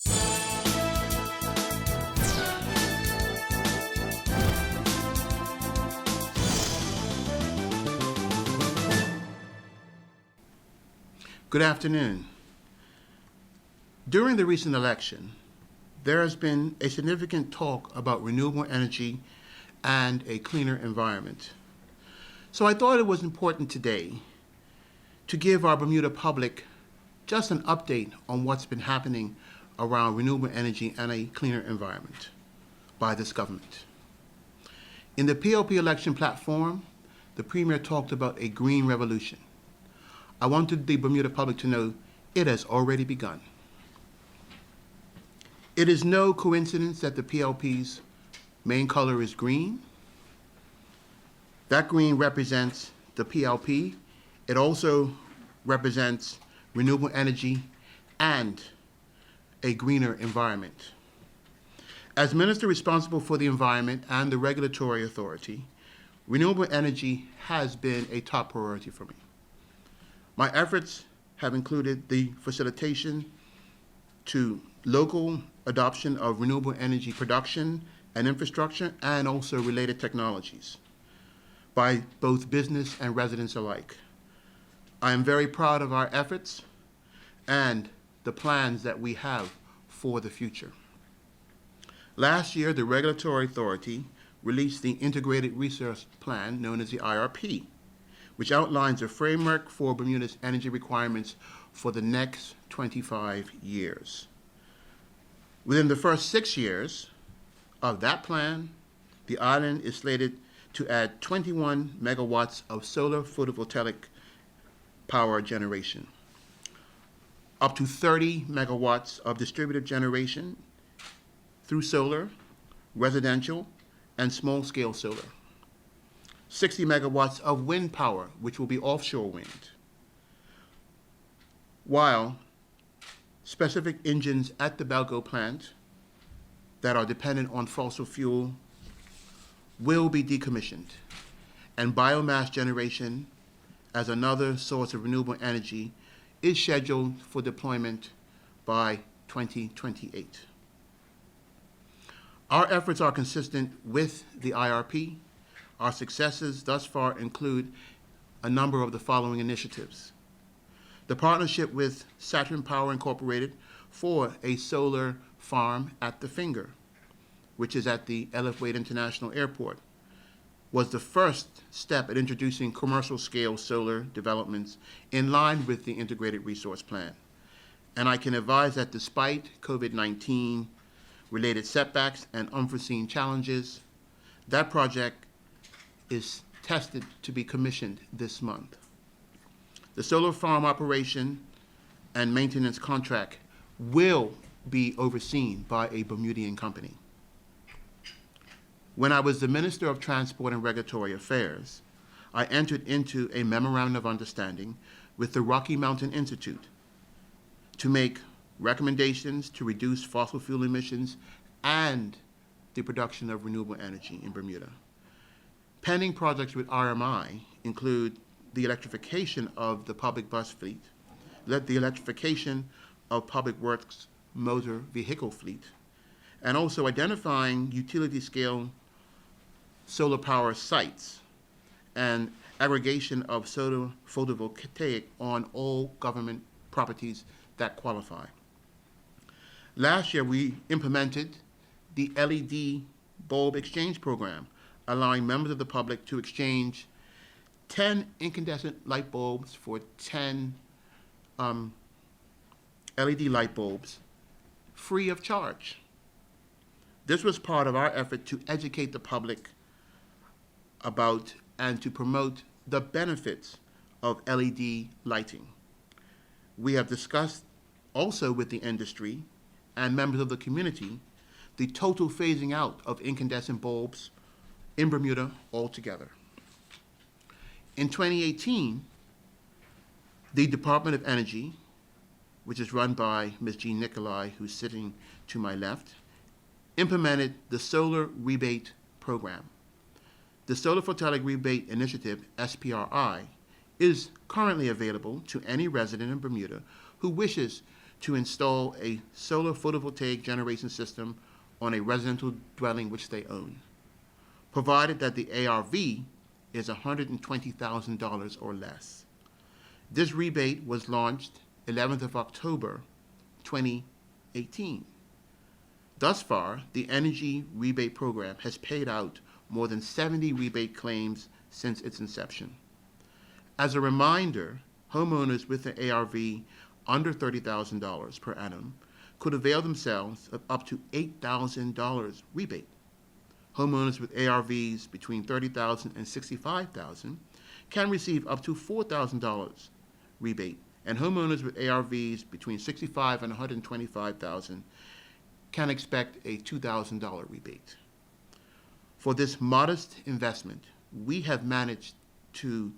Good afternoon. During the recent election, there has been a significant talk about renewable energy and a cleaner environment. So I thought it was important today to give our Bermuda public just an update on what's been happening around renewable energy and a cleaner environment by this government. In the PLP election platform, the Premier talked about a green revolution. I wanted the Bermuda public to know it has already begun. It is no coincidence that the PLP's main color is green. That green represents the PLP. It also represents renewable energy and a greener environment. As Minister responsible for the environment and the regulatory authority, renewable energy has been a top priority for me. My efforts have included the facilitation to local adoption of renewable energy production and infrastructure, and also related technologies by both business and residents alike. I am very proud of our efforts and the plans that we have for the future. Last year, the regulatory authority released the Integrated Resource Plan, known as the IRP, which outlines a framework for Bermuda's energy requirements for the next 25 years. Within the first 6 years of that plan, the island is slated to add 21 megawatts of solar photovoltaic power generation, up to 30 megawatts of distributed generation through solar, residential, and small-scale solar, 60 megawatts of wind power, which will be offshore wind, while specific engines at the BELCO plant that are dependent on fossil fuel will be decommissioned, and biomass generation as another source of renewable energy is scheduled for deployment by 2028. Our efforts are consistent with the IRP. Our successes thus far include a number of the following initiatives. The partnership with Saturn Power Incorporated for a solar farm at the Finger, which is at the Ellis Wade International Airport, was the first step in introducing commercial scale solar developments in line with the Integrated Resource Plan. And I can advise that despite COVID-19 related setbacks and unforeseen challenges, that project is tested to be commissioned this month. The solar farm operation and maintenance contract will be overseen by a Bermudian company. When I was the Minister of Transport and Regulatory Affairs, I entered into a memorandum of understanding with the Rocky Mountain Institute to make recommendations to reduce fossil fuel emissions and the production of renewable energy in Bermuda. Pending projects with RMI include the electrification of the public bus fleet, the electrification of public works motor vehicle fleet, and also identifying utility-scale solar power sites and aggregation of solar photovoltaic on all government properties that qualify. Last year, we implemented the LED bulb exchange program, allowing members of the public to exchange 10 incandescent light bulbs for 10 LED light bulbs free of charge. This was part of our effort to educate the public about and to promote the benefits of LED lighting. We have discussed also with the industry and members of the community the total phasing out of incandescent bulbs in Bermuda altogether. In 2018, the Department of Energy, which is run by Ms. Jean Nicolai, who's sitting to my left, implemented the Solar Rebate Program. The Solar Photovoltaic Rebate Initiative, SPRI, is currently available to any resident in Bermuda who wishes to install a solar photovoltaic generation system on a residential dwelling which they own, provided that the ARV is $120,000 or less. This rebate was launched 11th of October, 2018. Thus far, the Energy Rebate Program has paid out more than 70 rebate claims since its inception. As a reminder, homeowners with an ARV under $30,000 per annum could avail themselves of up to $8,000 rebate. Homeowners with ARVs between $30,000 and $65,000 can receive up to $4,000 rebate, and homeowners with ARVs between $65,000 and $125,000 can expect a $2,000 rebate. For this modest investment, we have managed to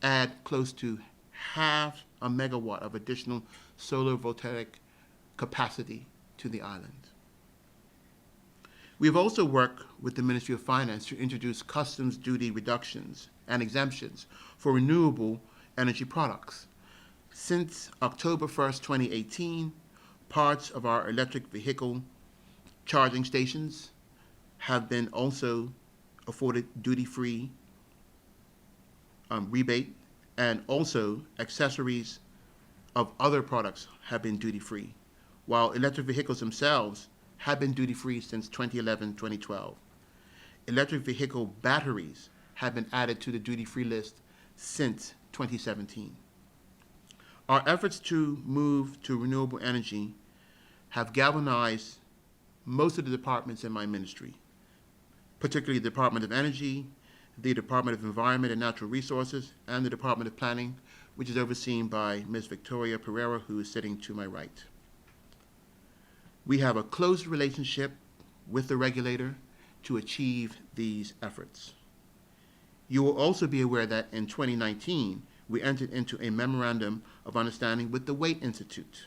add close to half a megawatt of additional solar voltaic capacity to the island. We have also worked with the Ministry of Finance to introduce customs duty reductions and exemptions for renewable energy products. Since October 1st, 2018, parts of our electric vehicle charging stations have been also afforded duty-free rebate, and also accessories of other products have been duty-free, while electric vehicles themselves have been duty-free since 2011-2012. Electric vehicle batteries have been added to the duty-free list since 2017. Our efforts to move to renewable energy have galvanized most of the departments in my ministry, particularly the Department of Energy, the Department of Environment and Natural Resources, and the Department of Planning, which is overseen by Ms. Victoria Pereira, who is sitting to my right. We have a close relationship with the regulator to achieve these efforts. You will also be aware that in 2019, we entered into a memorandum of understanding with the Waite Institute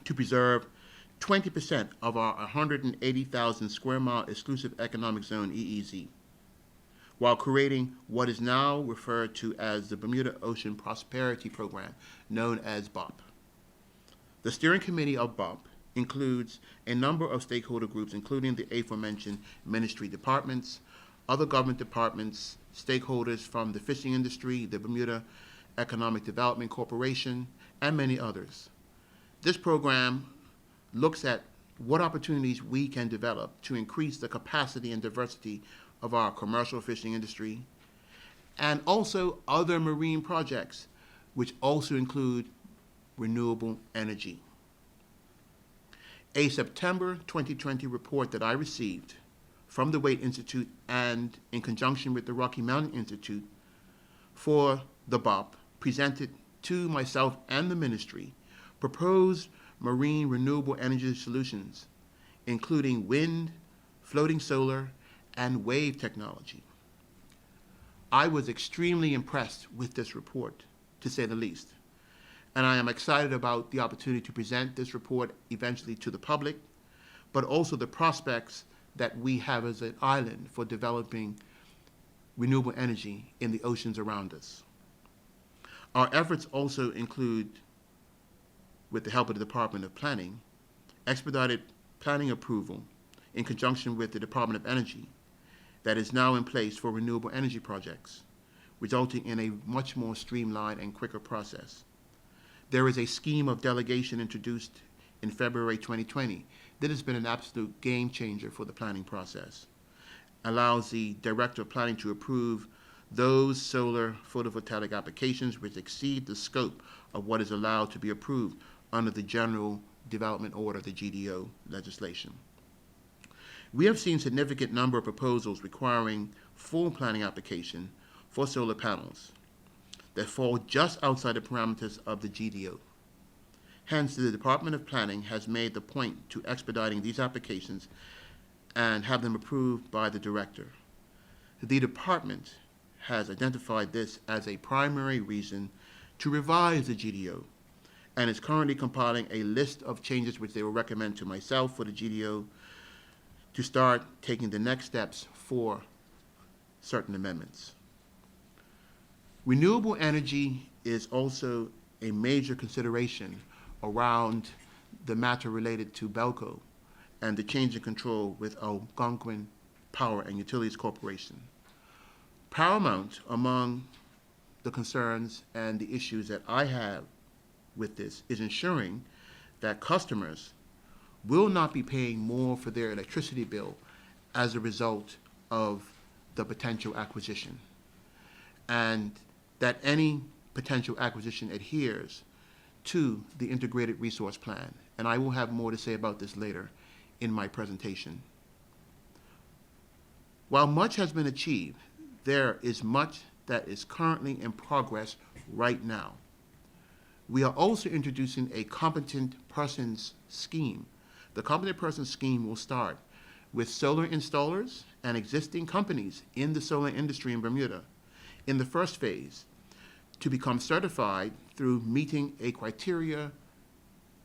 to preserve 20% of our 180,000 square mile exclusive economic zone EEZ, while creating what is now referred to as the Bermuda Ocean Prosperity Program, known as BOP. The steering committee of BOP includes a number of stakeholder groups, including the aforementioned ministry departments, other government departments, stakeholders from the fishing industry, the Bermuda Economic Development Corporation, and many others. This program looks at what opportunities we can develop to increase the capacity and diversity of our commercial fishing industry, and also other marine projects, which also include renewable energy. A September 2020 report that I received from the Waite Institute and in conjunction with the Rocky Mountain Institute for the BOP presented to myself and the ministry proposed marine renewable energy solutions, including wind, floating solar, and wave technology. I was extremely impressed with this report, to say the least, and I am excited about the opportunity to present this report eventually to the public, but also the prospects that we have as an island for developing renewable energy in the oceans around us. Our efforts also include, with the help of the Department of Planning, expedited planning approval in conjunction with the Department of Energy that is now in place for renewable energy projects, resulting in a much more streamlined and quicker process. There is a scheme of delegation introduced in February 2020 that has been an absolute game changer for the planning process. Allows the Director of Planning to approve those solar photovoltaic applications which exceed the scope of what is allowed to be approved under the General Development Order, the GDO legislation. We have seen significant number of proposals requiring full planning application for solar panels that fall just outside the parameters of the GDO. Hence, the Department of Planning has made the point to expediting these applications and have them approved by the Director. The Department has identified this as a primary reason to revise the GDO and is currently compiling a list of changes which they will recommend to myself for the GDO to start taking the next steps for certain amendments. Renewable energy is also a major consideration around the matter related to BELCO and the change in control with Algonquin Power and Utilities Corporation. Paramount among the concerns and the issues that I have with this is ensuring that customers will not be paying more for their electricity bill as a result of the potential acquisition, and that any potential acquisition adheres to the integrated resource plan. And I will have more to say about this later in my presentation. While much has been achieved, there is much that is currently in progress right now. We are also introducing a competent persons scheme. The competent persons scheme will start with solar installers and existing companies in the solar industry in Bermuda in the first phase to become certified through meeting a criteria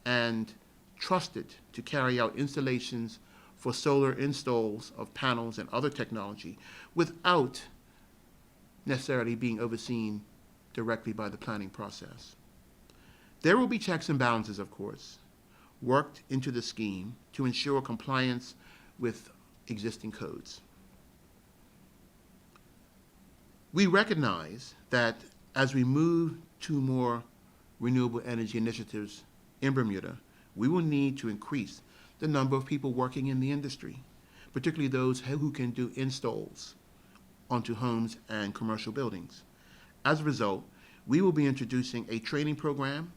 and trusted to carry out installations for solar installs of panels and other technology without necessarily being overseen directly by the planning process. There will be checks and balances, of course, worked into the scheme to ensure compliance with existing codes. We recognize that as we move to more renewable energy initiatives in Bermuda, we will need to increase the number of people working in the industry, particularly those who can do installs onto homes and commercial buildings. As a result, we will be introducing a training program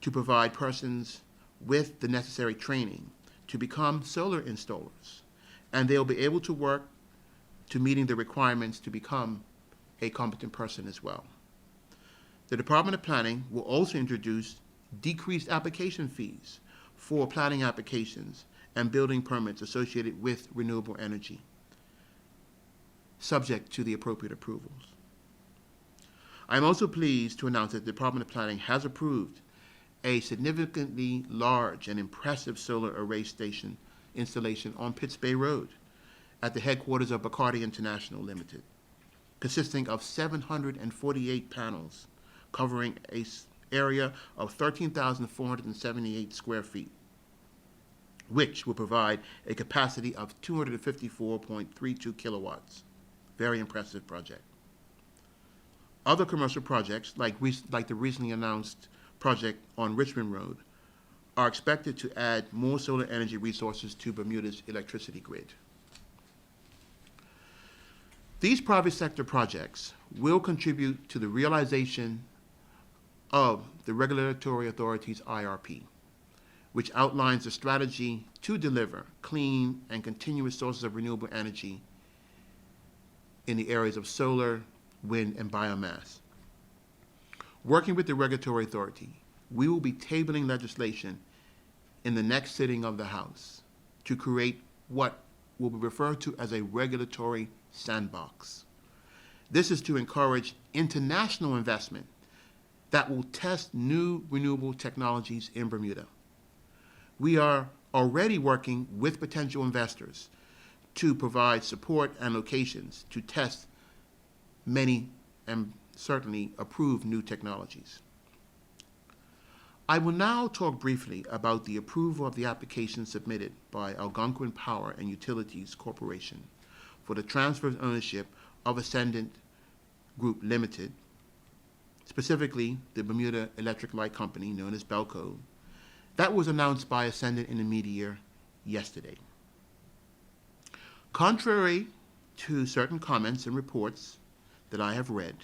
to provide persons with the necessary training to become solar installers, and they'll be able to work to meeting the requirements to become a competent person as well. The Department of Planning will also introduce decreased application fees for planning applications and building permits associated with renewable energy, subject to the appropriate approvals. I'm also pleased to announce that the Department of Planning has approved a significantly large and impressive solar array station installation on Pitts Bay Road at the headquarters of Bacardi International Limited, consisting of 748 panels covering an area of 13,478 square feet, which will provide a capacity of 254.32 kilowatts. Very impressive project. Other commercial projects, like the recently announced project on Richmond Road, are expected to add more solar energy resources to Bermuda's electricity grid. These private sector projects will contribute to the realization of the Regulatory Authority's IRP, which outlines a strategy to deliver clean and continuous sources of renewable energy in the areas of solar, wind, and biomass. Working with the Regulatory Authority, we will be tabling legislation in the next sitting of the House to create what will be referred to as a regulatory sandbox. This is to encourage international investment that will test new renewable technologies in Bermuda. We are already working with potential investors to provide support and locations to test many and certainly approve new technologies. I will now talk briefly about the approval of the application submitted by Algonquin Power and Utilities Corporation for the transfer of ownership of Ascendant Group Limited, specifically the Bermuda Electric Light Company, known as BELCO, that was announced by Ascendant in the media yesterday. Contrary to certain comments and reports that I have read,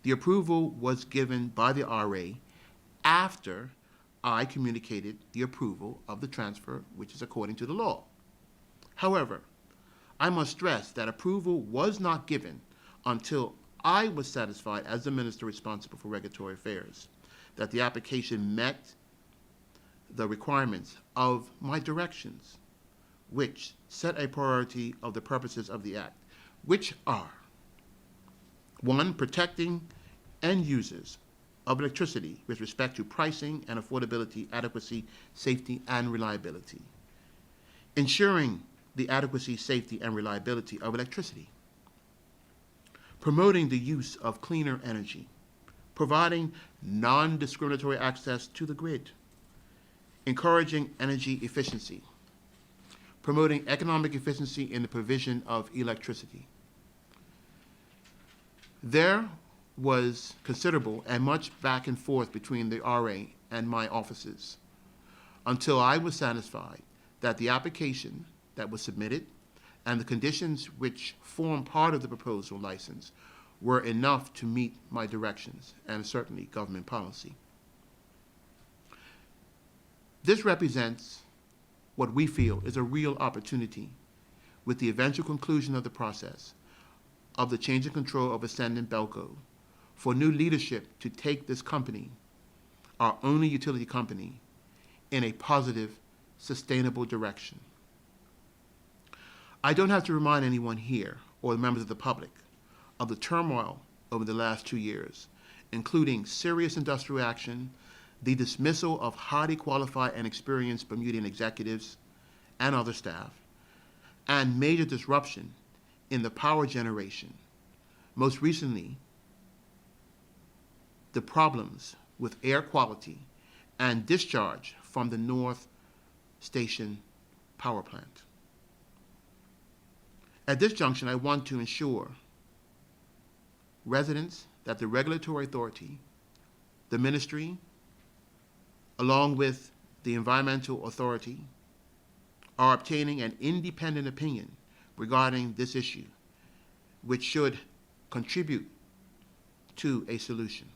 the approval was given by the RA after I communicated the approval of the transfer, which is according to the law. However, I must stress that approval was not given until I was satisfied as the minister responsible for regulatory affairs that the application met the requirements of my directions, which set a priority of the purposes of the Act, which are: 1, protecting end users of electricity with respect to pricing and affordability, adequacy, safety, and reliability; ensuring the adequacy, safety, and reliability of electricity; promoting the use of cleaner energy; providing non-discriminatory access to the grid, encouraging energy efficiency, promoting economic efficiency in the provision of electricity. There was considerable and much back and forth between the RA and my offices until I was satisfied that the application that was submitted and the conditions which form part of the proposal license were enough to meet my directions and certainly government policy. This represents what we feel is a real opportunity with the eventual conclusion of the process of the change of control of Ascendant BELCO for new leadership to take this company, our only utility company, in a positive, sustainable direction. I don't have to remind anyone here or the members of the public of the turmoil over the last 2 years, including serious industrial action, the dismissal of highly qualified and experienced Bermudian executives and other staff, and major disruption in the power generation. Most recently, the problems with air quality and discharge from the North Station power plant. At this junction, I want to ensure residents that the regulatory authority, the ministry, along with the environmental authority, are obtaining an independent opinion regarding this issue, which should contribute to a solution.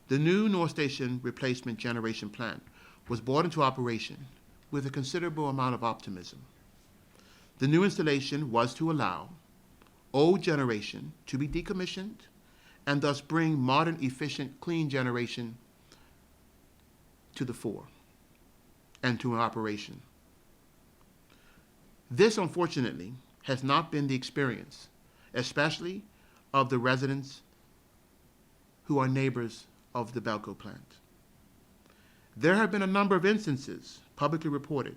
The new North Station replacement generation plant was brought into operation with a considerable amount of optimism. The new installation was to allow old generation to be decommissioned and thus bring modern, efficient, clean generation to the fore and to an operation. This, unfortunately, has not been the experience, especially of the residents who are neighbors of the BELCO plant. There have been a number of instances publicly reported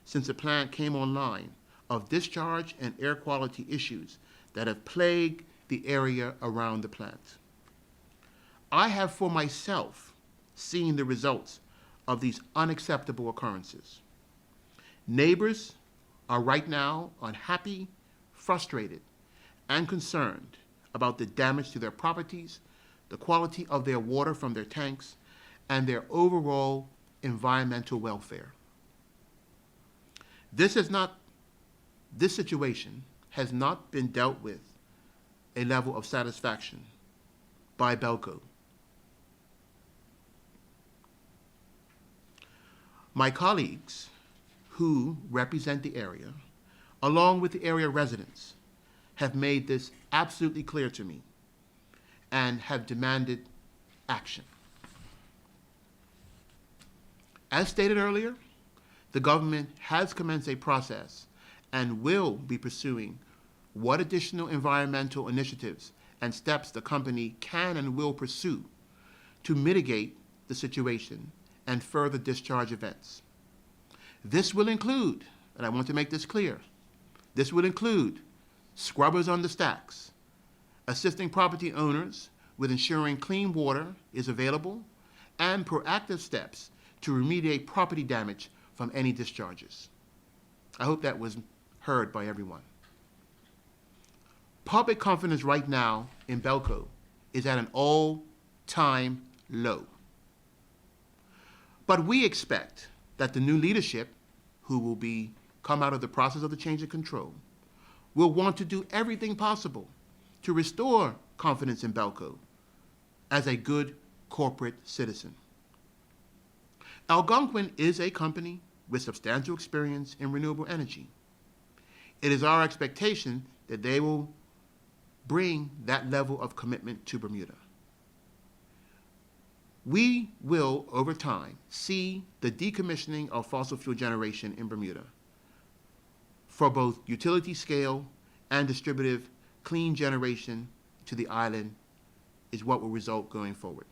since the plant came online of discharge and air quality issues that have plagued the area around the plant. I have for myself seen the results of these unacceptable occurrences. Neighbors are right now unhappy, frustrated, and concerned about the damage to their properties, the quality of their water from their tanks, and their overall environmental welfare. This situation has not been dealt with a level of satisfaction by BELCO. My colleagues who represent the area, along with the area residents, have made this absolutely clear to me and have demanded action. As stated earlier, the government has commenced a process and will be pursuing what additional environmental initiatives and steps the company can and will pursue to mitigate the situation and further discharge events. This will include, and I want to make this clear, this will include scrubbers on the stacks, assisting property owners with ensuring clean water is available, and proactive steps to remediate property damage from any discharges. I hope that was heard by everyone. Public confidence right now in BELCO is at an all-time low. But we expect that the new leadership, who will come out of the process of the change of control, will want to do everything possible to restore confidence in BELCO as a good corporate citizen. Algonquin is a company with substantial experience in renewable energy. It is our expectation that they will bring that level of commitment to Bermuda. We will, over time, see the decommissioning of fossil fuel generation in Bermuda for both utility scale and distributive clean generation to the island is what will result going forward.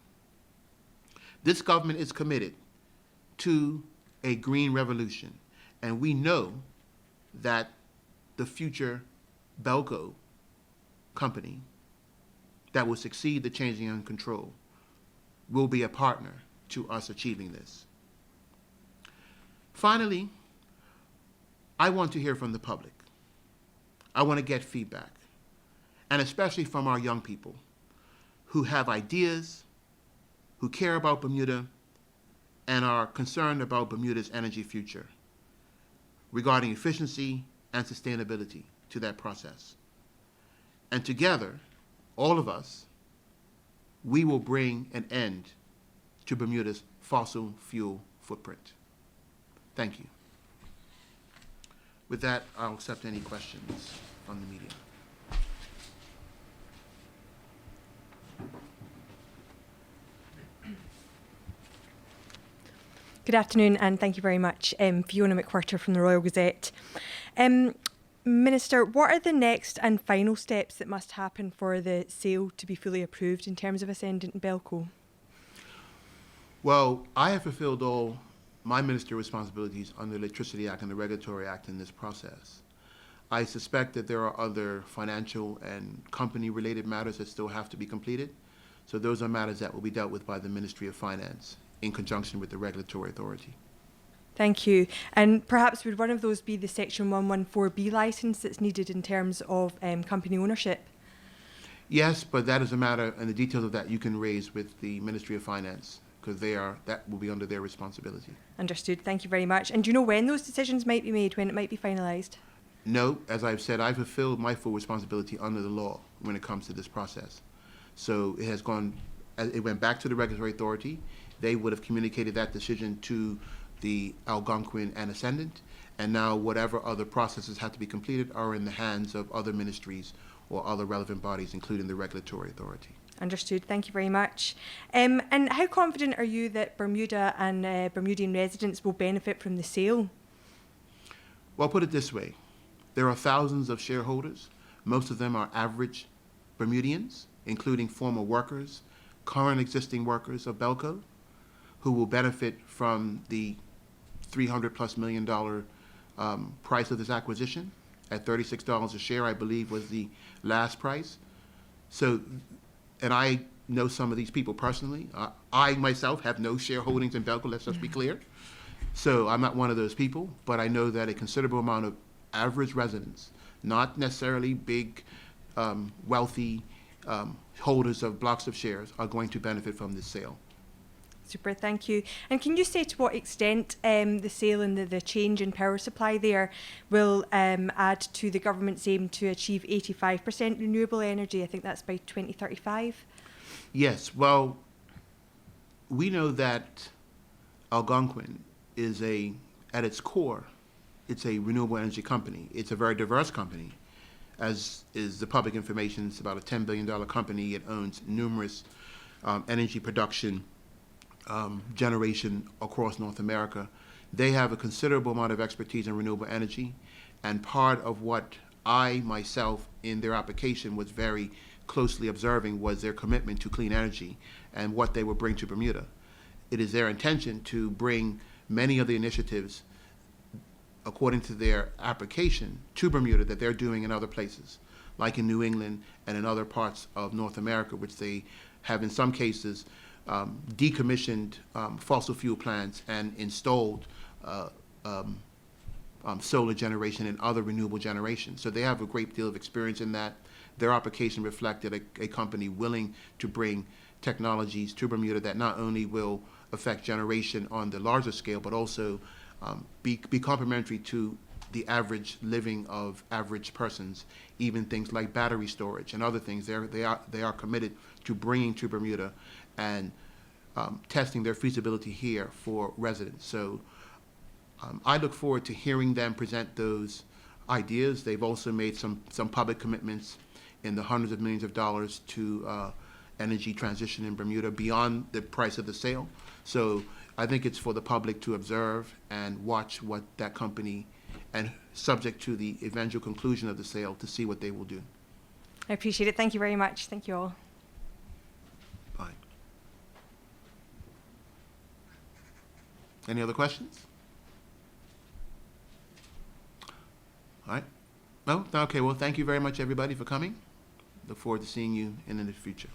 This government is committed to a green revolution, and we know that the future BELCO company that will succeed the changing in control will be a partner to us achieving this. Finally, I want to hear from the public. I want to get feedback, and especially from our young people who have ideas, who care about Bermuda, and are concerned about Bermuda's energy future regarding efficiency and sustainability to that process. And together, all of us, we will bring an end to Bermuda's fossil fuel footprint. Thank you. With that, I'll accept any questions from the media. Good afternoon, and thank you very much. Fiona McWhirter from the Royal Gazette. Minister, what are the next and final steps that must happen for the sale to be fully approved in terms of Ascendant and BELCO? Well, I have fulfilled all my ministerial responsibilities under the Electricity Act and the Regulatory Act in this process. I suspect that there are other financial and company-related matters that still have to be completed. So those are matters that will be dealt with by the Ministry of Finance in conjunction with the regulatory authority. Thank you. And perhaps would one of those be the Section 114B licence that's needed in terms of company ownership? Yes, but that is a matter, and the details of that you can raise with the Ministry of Finance, because that will be under their responsibility. Understood. Thank you very much. And do you know when those decisions might be made, when it might be finalised? No, as I've said, I've fulfilled my full responsibility under the law when it comes to this process. So it went back to the regulatory authority. They would have communicated that decision to the Algonquin and Ascendant, and now whatever other processes have to be completed are in the hands of other ministries or other relevant bodies, including the regulatory authority. Understood. Thank you very much. And how confident are you that Bermuda and Bermudian residents will benefit from the sale? Well, put it this way. There are thousands of shareholders. Most of them are average Bermudians, including former workers, current existing workers of BELCO, who will benefit from the $300+ million price of this acquisition at $36 a share, I believe was the last price. So, and I know some of these people personally. I myself have no shareholdings in BELCO, let's just be clear. So I'm not one of those people, but I know that a considerable amount of average residents, not necessarily big, wealthy holders of blocks of shares, are going to benefit from this sale. Super, thank you. And can you say to what extent the sale and the change in power supply there will add to the government's aim to achieve 85% renewable energy? I think that's by 2035. Yes, well, we know that Algonquin is at its core, it's a renewable energy company. It's a very diverse company, as is the public information. It's about a $10 billion company. It owns numerous energy production generation across North America. They have a considerable amount of expertise in renewable energy, and part of what I myself in their application was very closely observing was their commitment to clean energy and what they will bring to Bermuda. It is their intention to bring many of the initiatives according to their application to Bermuda that they're doing in other places, like in New England and in other parts of North America, which they have in some cases decommissioned fossil fuel plants and installed solar generation and other renewable generation. So they have a great deal of experience in that. Their application reflected a company willing to bring technologies to Bermuda that not only will affect generation on the larger scale, but also be complementary to the average living of average persons, even things like battery storage and other things. They are committed to bringing to Bermuda and testing their feasibility here for residents. So I look forward to hearing them present those ideas. They've also made some public commitments in the hundreds of millions of dollars to energy transition in Bermuda beyond the price of the sale. So I think it's for the public to observe and watch what that company, and subject to the eventual conclusion of the sale, to see what they will do. I appreciate it. Thank you very much. Thank you all. Bye. Any other questions? All right. No? Okay, well, thank you very much, everybody, for coming. Look forward to seeing you in the future.